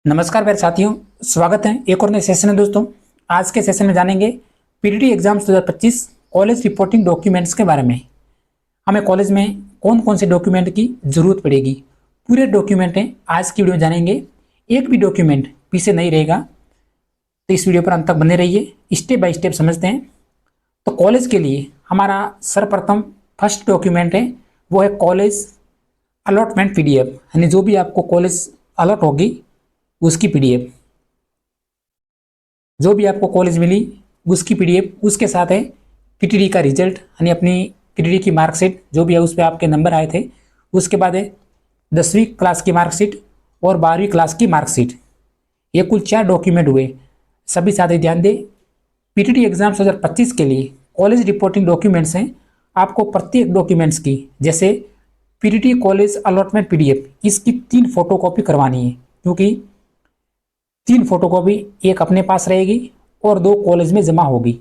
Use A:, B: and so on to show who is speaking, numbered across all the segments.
A: नमस्कार मेरे साथियों, स्वागत है एक और नए सेशन में। दोस्तों, आज के सेशन में जानेंगे PTT exams 2025 college reporting documents के बारे में। हमें कॉलेज में कौन कौन से डॉक्यूमेंट की जरूरत पड़ेगी, पूरे डॉक्यूमेंट हैं आज की वीडियो में जानेंगे। एक भी डॉक्यूमेंट पीछे नहीं रहेगा, तो इस वीडियो पर अंत तक बने रहिए। स्टेप बाय स्टेप समझते हैं। तो कॉलेज के लिए हमारा सर्वप्रथम फर्स्ट डॉक्यूमेंट है, वो है कॉलेज अलॉटमेंट पीडीएफ, यानी जो भी आपको कॉलेज अलॉट होगी उसकी पीडीएफ, जो भी आपको कॉलेज मिली उसकी पीडीएफ। उसके साथ है पीटीटी का रिजल्ट, यानी अपनी पीटीटी की मार्कशीट जो भी है उस पर आपके नंबर आए थे। उसके बाद है 10वीं क्लास की मार्कशीट और 12वीं क्लास की मार्कशीट। ये कुल 4 डॉक्यूमेंट हुए। सभी साथी ध्यान दें, पीटीटी एग्जाम 2025 के लिए कॉलेज रिपोर्टिंग डॉक्यूमेंट्स हैं। आपको प्रत्येक डॉक्यूमेंट्स की, जैसे पीटीटी कॉलेज अलॉटमेंट पीडीएफ, इसकी 3 फोटोकॉपी करवानी है, क्योंकि 3 फोटोकॉपी, एक अपने पास रहेगी और 2 कॉलेज में जमा होगी।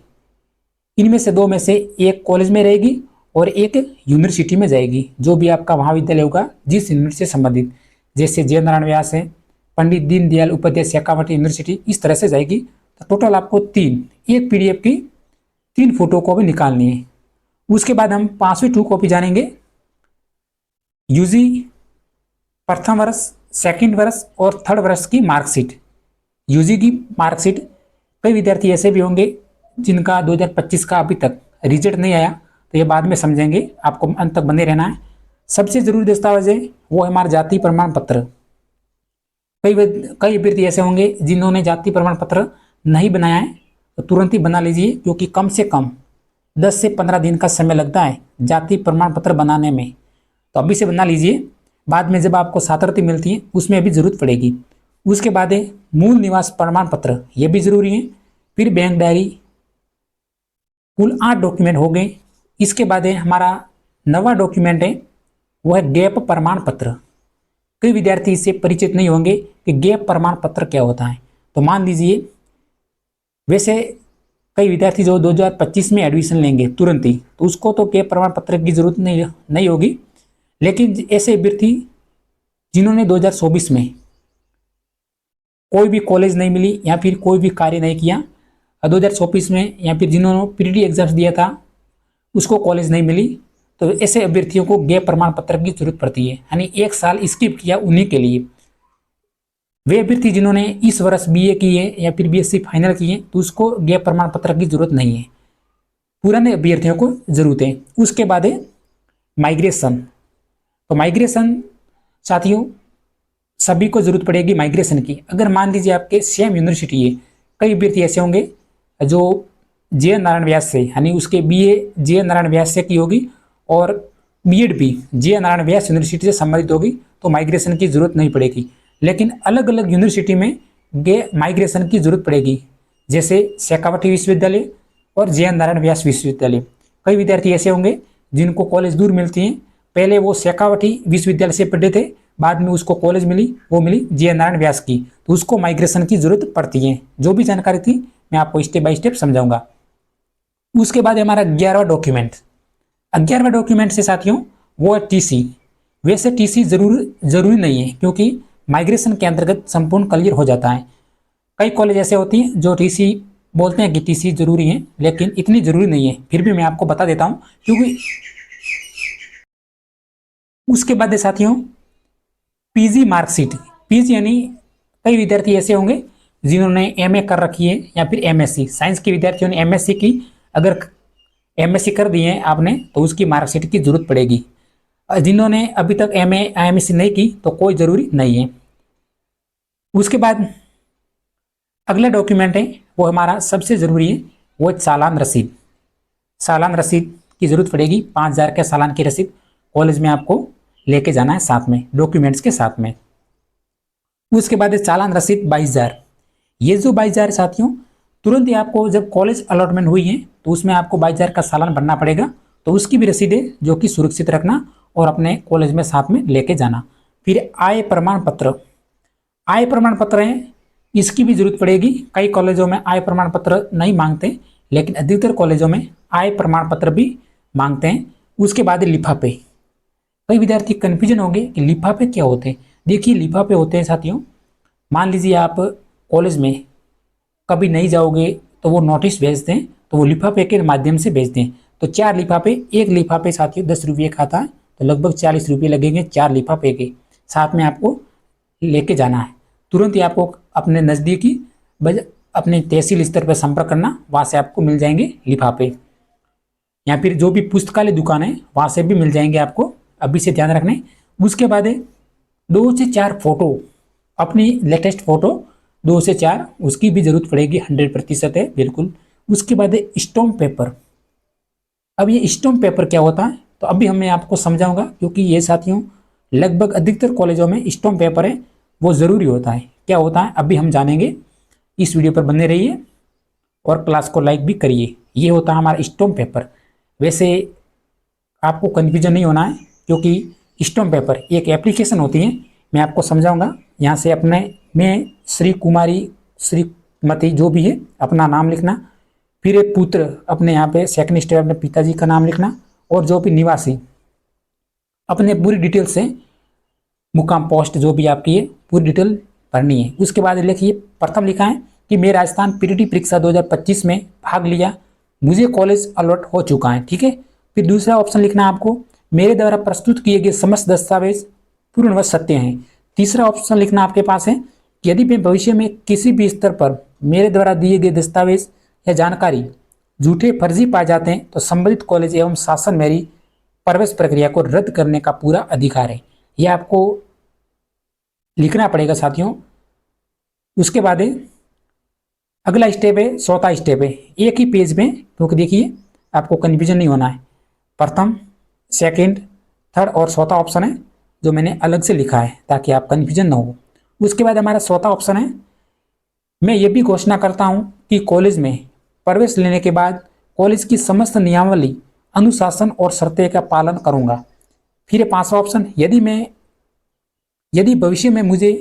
A: इनमें से 2 में से एक कॉलेज में रहेगी और एक यूनिवर्सिटी में जाएगी, जो भी आपका महाविद्यालय होगा जिस यूनिवर्सिटी से संबंधित, जैसे जय नारायण व्यास है, पंडित दीनदयाल उपाध्याय शेखावटी यूनिवर्सिटी, इस तरह से जाएगी। तो टोटल आपको एक पीडीएफ की 3 फोटोकॉपी निकालनी है। उसके बाद हम 5वीं 2 कॉपी जानेंगे। यूजी प्रथम वर्ष, सेकंड वर्ष और थर्ड वर्ष की मार्कशीट। यूजी की मार्कशीट, कई विद्यार्थी ऐसे भी होंगे जिनका 2025 का अभी तक रिजल्ट नहीं आया, तो ये बाद में समझेंगे, आपको अंत तक बने रहना है। सबसे जरूरी दस्तावेज है वो है हमारा जाति प्रमाण पत्र। कई अभ्यर्थी ऐसे होंगे जिन्होंने जाति प्रमाण पत्र नहीं बनाया है, तो तुरंत ही बना लीजिए, क्योंकि कम से कम 10 से 15 दिन का समय लगता है जाति प्रमाण पत्र बनाने में। तो अभी से बना लीजिए, बाद में जब आपको छात्रवृत्ति मिलती है उसमें भी जरूरत पड़ेगी। उसके बाद है मूल निवास प्रमाण पत्र, ये भी जरूरी है। फिर बैंक डायरी, कुल 8 डॉक्यूमेंट हो गए। इसके बाद है हमारा 9वां डॉक्यूमेंट है, वो है गैप प्रमाण पत्र। कई विद्यार्थी इससे परिचित नहीं होंगे कि गैप प्रमाण पत्र क्या होता है। तो मान लीजिए, वैसे कई विद्यार्थी जो 2025 में एडमिशन लेंगे तुरंत ही, तो उसको तो गैप प्रमाण पत्र की जरूरत नहीं होगी। लेकिन ऐसे अभ्यर्थी जिन्होंने 2024 में कोई भी कॉलेज नहीं मिली या फिर कोई भी कार्य नहीं किया 2024 में, या फिर जिन्होंने पीटीटी एग्जाम्स दिया था उसको कॉलेज नहीं मिली, तो ऐसे अभ्यर्थियों को गैप प्रमाण पत्र की जरूरत पड़ती है, यानी 1 साल स्किप किया उन्हीं के लिए। वे अभ्यर्थी जिन्होंने इस वर्ष बीए की है या फिर बीएससी फाइनल की है, तो उसको गैप प्रमाण पत्र की जरूरत नहीं है, पुराने अभ्यर्थियों को जरूरत है। उसके बाद है माइग्रेशन। तो माइग्रेशन साथियों सभी को जरूरत पड़ेगी माइग्रेशन की। अगर मान लीजिए आपके सेम यूनिवर्सिटी है, कई अभ्यर्थी ऐसे होंगे जो जे नारायण व्यास से, यानी उसके बीए जे नारायण व्यास से की होगी और बीएड भी जे नारायण व्यास यूनिवर्सिटी से संबंधित होगी, तो माइग्रेशन की जरूरत नहीं पड़ेगी। लेकिन अलग अलग यूनिवर्सिटी में माइग्रेशन की जरूरत पड़ेगी, जैसे शेखावटी विश्वविद्यालय और जे नारायण व्यास विश्वविद्यालय। कई विद्यार्थी ऐसे होंगे जिनको कॉलेज दूर मिलती हैं, पहले वो शेखावटी विश्वविद्यालय से पढ़े थे, बाद में उसको कॉलेज मिली, वो मिली जे नारायण व्यास की, तो उसको माइग्रेशन की जरूरत पड़ती है। जो भी जानकारी थी मैं आपको स्टेप बाय स्टेप समझाऊंगा। उसके बाद हमारा 11वां डॉक्यूमेंट। 11वां डॉक्यूमेंट से साथियों वो है टीसी। वैसे टीसी जरूरी नहीं है, क्योंकि माइग्रेशन के अंतर्गत संपूर्ण क्लियर हो जाता है। कई कॉलेज ऐसे होती हैं जो टीसी बोलते हैं कि टीसी जरूरी है, लेकिन इतनी जरूरी नहीं है, फिर भी मैं आपको बता देता हूँ, क्योंकि उसके बाद है साथियों पीजी मार्कशीट। पीजी यानी कई विद्यार्थी ऐसे होंगे जिन्होंने एमए कर रखी है या फिर एमएससी, साइंस के विद्यार्थियों ने एमएससी की, अगर एमएससी कर दी है आपने तो उसकी मार्कशीट की जरूरत पड़ेगी। जिन्होंने अभी तक एमए एमएससी नहीं की तो कोई जरूरी नहीं है। उसके बाद अगला डॉक्यूमेंट है वो हमारा सबसे जरूरी है, वो चालान रसीद। चालान रसीद की जरूरत पड़ेगी, 5000 के चालान की रसीद कॉलेज में आपको लेके जाना है साथ में, डॉक्यूमेंट्स के साथ में। उसके बाद चालान रसीद 22,000। ये जो 22,000 साथियों तुरंत ही आपको जब कॉलेज अलॉटमेंट हुई है तो उसमें आपको 22,000 का चालान भरना पड़ेगा, तो उसकी भी रसीद है जो कि सुरक्षित रखना और अपने कॉलेज में साथ में लेके जाना। फिर आय प्रमाण पत्र। आय प्रमाण पत्र है, इसकी भी जरूरत पड़ेगी। कई कॉलेजों में आय प्रमाण पत्र नहीं मांगते, लेकिन अधिकतर कॉलेजों में आय प्रमाण पत्र भी मांगते हैं। उसके बाद लिफाफे। कई विद्यार्थी कंफ्यूजन होंगे कि लिफाफे क्या होते हैं। देखिए लिफाफे होते हैं साथियों मान लीजिए आप कॉलेज में कभी नहीं जाओगे तो वो नोटिस भेज दें, तो वो लिफाफे के माध्यम से भेज दें। तो 4 लिफाफे, एक लिफाफे साथियों 10 रुपये का आता है, तो लगभग 40 रुपये लगेंगे 4 लिफाफे के। साथ में आपको लेके जाना है। तुरंत ही आपको अपने नज़दीकी अपने तहसील स्तर पर संपर्क करना, वहाँ से आपको मिल जाएंगे लिफाफे, या फिर जो भी पुस्तकालय दुकान है वहाँ से भी मिल जाएंगे आपको। अभी से ध्यान रखने। उसके बाद 2 से 4 फोटो, अपनी लेटेस्ट फोटो 2 से 4, उसकी भी जरूरत पड़ेगी, 100% है बिल्कुल। उसके बाद स्टॉम्प पेपर। अब ये स्टॉम्प पेपर क्या होता है, तो अभी मैं आपको समझाऊंगा, क्योंकि ये साथियों लगभग अधिकतर कॉलेजों में स्टॉम्प पेपर है वो ज़रूरी होता है। क्या होता है अभी हम जानेंगे, इस वीडियो पर बने रहिए और क्लास को लाइक भी करिए। ये होता है हमारा स्टॉम्प पेपर। वैसे आपको कन्फ्यूजन नहीं होना है, क्योंकि स्टॉम्प पेपर एक एप्लीकेशन होती है, मैं आपको समझाऊंगा। यहाँ से अपने में श्री कुमारी, श्रीमती जो भी है अपना नाम लिखना, फिर एक पुत्र अपने यहाँ पे सेकंड स्टेप अपने पिताजी का नाम लिखना, और जो भी निवासी अपने पूरी डिटेल से, मुकाम पोस्ट जो भी आपकी है पूरी डिटेल भरनी है। उसके बाद लिखिए, प्रथम लिखा है कि मैं राजस्थान पीटीटी परीक्षा 2025 में भाग लिया, मुझे कॉलेज अलॉट हो चुका है। ठीक है। फिर दूसरा ऑप्शन लिखना है आपको, मेरे द्वारा प्रस्तुत किए गए समस्त दस्तावेज पूर्ण व सत्य हैं। तीसरा ऑप्शन लिखना आपके पास है कि यदि मैं भविष्य में किसी भी स्तर पर मेरे द्वारा दिए गए दस्तावेज या जानकारी झूठे फर्जी पाए जाते हैं तो संबंधित कॉलेज एवं शासन मेरी प्रवेश प्रक्रिया को रद्द करने का पूरा अधिकार है। यह आपको लिखना पड़ेगा साथियों। उसके बाद अगला स्टेप है, चौथा स्टेप है, एक ही पेज में, क्योंकि देखिए आपको कन्फ्यूजन नहीं होना है। प्रथम, सेकंड, थर्ड और चौथा ऑप्शन है जो मैंने अलग से लिखा है ताकि आप कन्फ्यूजन ना हो। उसके बाद हमारा चौथा ऑप्शन है, मैं ये भी घोषणा करता हूं कि कॉलेज में प्रवेश लेने के बाद कॉलेज की समस्त नियमावली, अनुशासन और शर्तें का पालन करूंगा। फिर पांचवा ऑप्शन, यदि भविष्य में मुझे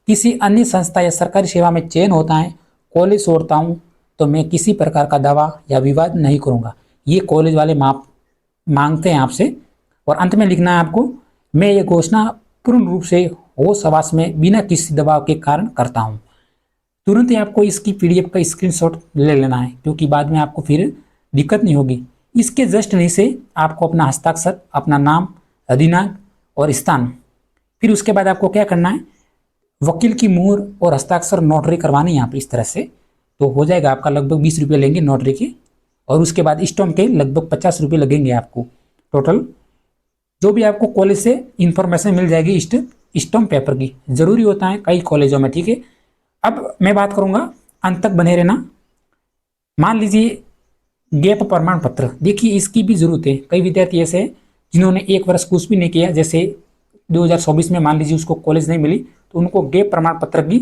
A: किसी अन्य संस्था या सरकारी सेवा में चयन होता है, कॉलेज छोड़ता हूं, तो मैं किसी प्रकार का दावा या विवाद नहीं करूंगा। ये कॉलेज वाले माप मांगते हैं आपसे। और अंत में लिखना है आपको, मैं ये घोषणा पूर्ण रूप से होश हवास में बिना किसी दबाव के कारण करता हूं। तुरंत ही आपको इसकी पीडीएफ का स्क्रीनशॉट ले लेना है, क्योंकि बाद में आपको फिर दिक्कत नहीं होगी। इसके जस्ट नीचे आपको अपना हस्ताक्षर, अपना नाम, दिनांक और स्थान, फिर उसके बाद आपको क्या करना है, वकील की मुहर और हस्ताक्षर नोटरी करवानी है यहाँ पे इस तरह से, तो हो जाएगा आपका लगभग 20 रुपये लेंगे नोटरी के। और उसके बाद स्टॉम्प के लगभग 50 रुपये लगेंगे आपको टोटल। जो भी आपको कॉलेज से इंफॉर्मेशन मिल जाएगी स्टॉम्प पेपर की, जरूरी होता है कई कॉलेजों में। ठीक है। अब मैं बात करूंगा, अंत तक बने रहना। मान लीजिए गैप प्रमाण पत्र, देखिए इसकी भी जरूरत है। कई विद्यार्थी ऐसे हैं जिन्होंने 1 वर्ष कुछ भी नहीं किया, जैसे 2024 में मान लीजिए उसको कॉलेज नहीं मिली, तो उनको गैप प्रमाण पत्र की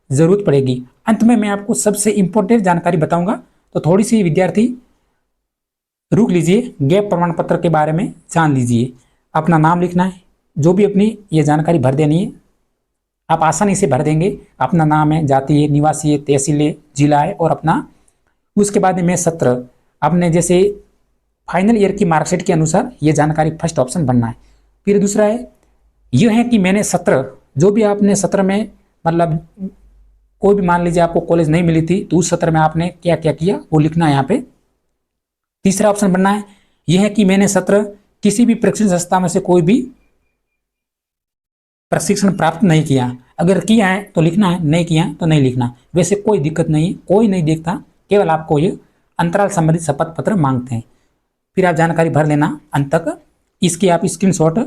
A: जरूरत पड़ेगी। अंत में मैं आपको सबसे इंपॉर्टेंट जानकारी बताऊंगा, तो थोड़ी सी विद्यार्थी रुक लीजिए, गैप प्रमाण पत्र के बारे में जान लीजिए। अपना नाम लिखना है, जो भी अपनी ये जानकारी भर देनी है, आप आसानी से भर देंगे। अपना नाम है, जाति है, निवासी है, तहसील है, जिला है और अपना। उसके बाद में सत्र, अपने जैसे फाइनल ईयर की मार्कशीट के अनुसार ये जानकारी फर्स्ट ऑप्शन बनना है। फिर दूसरा है, यह है कि मैंने सत्र, जो भी आपने सत्र में, मतलब कोई भी मान लीजिए आपको कॉलेज नहीं मिली थी, तो उस सत्र में आपने क्या क्या किया वो लिखना है यहाँ पे। तीसरा ऑप्शन बनना है, यह है कि मैंने सत्र किसी भी प्रशिक्षण संस्था में से कोई भी प्रशिक्षण प्राप्त नहीं किया। अगर किया है तो लिखना है, नहीं किया तो नहीं लिखना। वैसे कोई दिक्कत नहीं है, कोई नहीं देखता, केवल आपको ये अंतराल संबंधित शपथ पत्र मांगते हैं। फिर आप जानकारी भर लेना अंत तक। इसकी आप स्क्रीनशॉट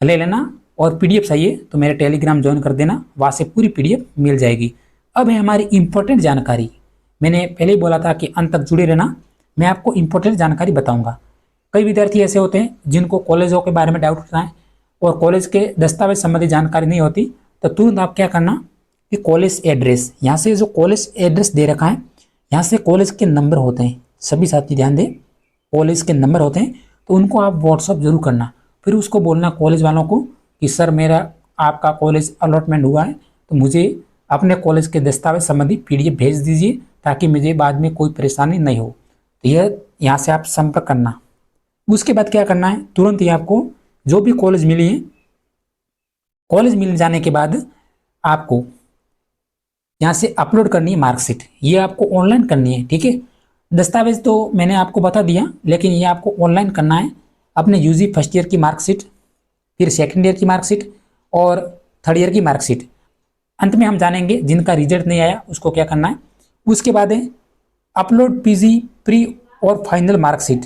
A: ले लेना, और पीडीएफ चाहिए तो मेरे टेलीग्राम ज्वाइन कर देना, वहाँ से पूरी पीडीएफ मिल जाएगी। अब है हमारी इंपॉर्टेंट जानकारी। मैंने पहले ही बोला था कि अंत तक जुड़े रहना, मैं आपको इंपॉर्टेंट जानकारी बताऊंगा। कई विद्यार्थी ऐसे होते हैं जिनको कॉलेजों के बारे में डाउट होता है और कॉलेज के दस्तावेज संबंधी जानकारी नहीं होती, तो तुरंत आप क्या करना कि कॉलेज एड्रेस, यहाँ से जो कॉलेज एड्रेस दे रखा है, यहाँ से कॉलेज के नंबर होते हैं, सभी साथी ध्यान दें, कॉलेज के नंबर होते हैं, तो उनको आप व्हाट्सअप जरूर करना। फिर उसको बोलना कॉलेज वालों को कि सर मेरा आपका कॉलेज अलॉटमेंट हुआ है, तो मुझे अपने कॉलेज के दस्तावेज संबंधी पीडीएफ भेज दीजिए, ताकि मुझे बाद में कोई परेशानी नहीं हो। तो यह यहाँ से आप संपर्क करना। उसके बाद क्या करना है, तुरंत ही आपको जो भी कॉलेज मिली है, कॉलेज मिल जाने के बाद आपको यहाँ से अपलोड करनी है मार्कशीट, ये आपको ऑनलाइन करनी है, ठीक है। दस्तावेज तो मैंने आपको बता दिया, लेकिन ये आपको ऑनलाइन करना है। अपने यूजी फर्स्ट ईयर की मार्कशीट, फिर सेकेंड ईयर की मार्कशीट और थर्ड ईयर की मार्कशीट। अंत में हम जानेंगे जिनका रिजल्ट नहीं आया उसको क्या करना है। उसके बाद है अपलोड पीजी प्री और फाइनल मार्कशीट।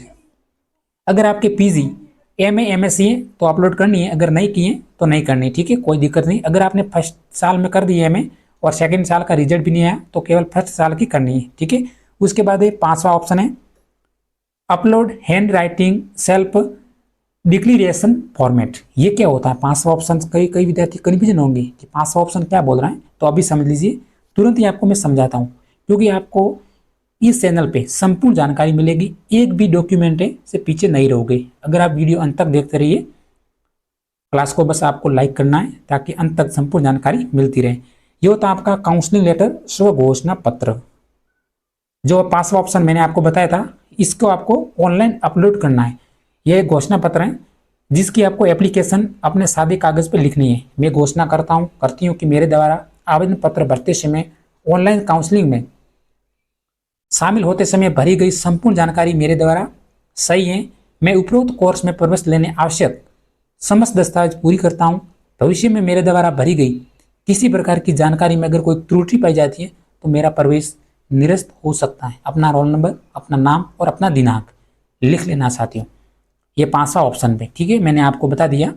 A: अगर आपके पीजी एमए एमएससी है तो अपलोड करनी है, अगर नहीं किए तो नहीं करनी, ठीक है, कोई दिक्कत नहीं। अगर आपने फर्स्ट साल में कर दी एमए और सेकंड साल का रिजल्ट भी नहीं आया तो केवल फर्स्ट साल की करनी है, ठीक है। उसके बाद है 5वां ऑप्शन है upload hand writing self declaration format. ये क्या होता है 5वां ऑप्शन? कई कई विद्यार्थी कन्फ्यूजन होंगे कि 5वां ऑप्शन क्या बोल रहा है, तो अभी समझ लीजिए, तुरंत ही आपको मैं समझाता हूँ, क्योंकि आपको इस चैनल पे संपूर्ण जानकारी मिलेगी, एक भी डॉक्यूमेंट से पीछे नहीं रहोगे। अगर आप वीडियो अंत तक देखते रहिए, क्लास को बस आपको लाइक करना है ताकि अंत तक संपूर्ण जानकारी मिलती रहे। ये होता है आपका काउंसलिंग लेटर स्व घोषणा पत्र। जो 5वां ऑप्शन मैंने आपको बताया था, इसको आपको ऑनलाइन अपलोड करना है। यह एक घोषणा पत्र है जिसकी आपको एप्लीकेशन अपने सादे कागज पर लिखनी है। मैं घोषणा करती हूँ कि मेरे द्वारा आवेदन पत्र भरते समय ऑनलाइन काउंसलिंग में शामिल होते समय भरी गई संपूर्ण जानकारी मेरे द्वारा सही है। मैं उपरोक्त कोर्स में प्रवेश लेने आवश्यक समस्त दस्तावेज पूरी करता हूँ। भविष्य में मेरे द्वारा भरी गई किसी प्रकार की जानकारी में अगर कोई त्रुटि पाई जाती है तो मेरा प्रवेश निरस्त हो सकता है। अपना रोल नंबर, अपना नाम और अपना दिनांक लिख लेना साथियों, ये 5वां ऑप्शन पे, ठीक है, मैंने आपको बता दिया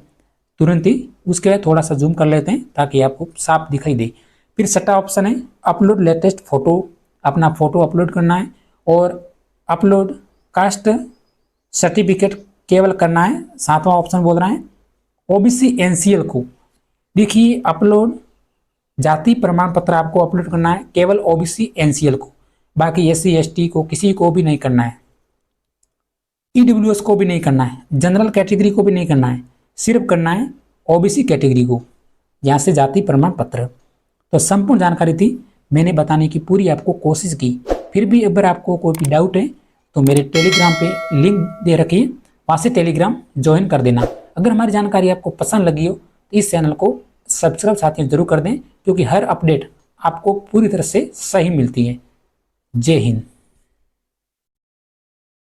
A: तुरंत ही। उसके बाद थोड़ा सा जूम कर लेते हैं ताकि आपको साफ दिखाई दे। फिर 6वां ऑप्शन है अपलोड लेटेस्ट फोटो। अपना फोटो अपलोड करना है और अपलोड कास्ट सर्टिफिकेट केवल करना है। 7वां ऑप्शन बोल रहा है ओबीसी एनसीएल को। देखिए, अपलोड जाति प्रमाण पत्र आपको अपलोड करना है केवल ओबीसी एनसीएल को, बाकी एससी एसटी को किसी को भी नहीं करना है, ईडब्ल्यूएस को भी नहीं करना है, जनरल कैटेगरी को भी नहीं करना है, सिर्फ करना है ओबीसी कैटेगरी को, यहाँ से जाति प्रमाण पत्र। तो संपूर्ण जानकारी थी, मैंने बताने की पूरी आपको कोशिश की। फिर भी अगर आपको कोई डाउट है तो मेरे टेलीग्राम पे लिंक दे रखी है, वहाँ से टेलीग्राम ज्वाइन कर देना। अगर हमारी जानकारी आपको पसंद लगी हो तो इस चैनल को सब्सक्राइब साथियों जरूर कर दें, क्योंकि हर अपडेट आपको पूरी तरह से सही मिलती है। जय हिंद।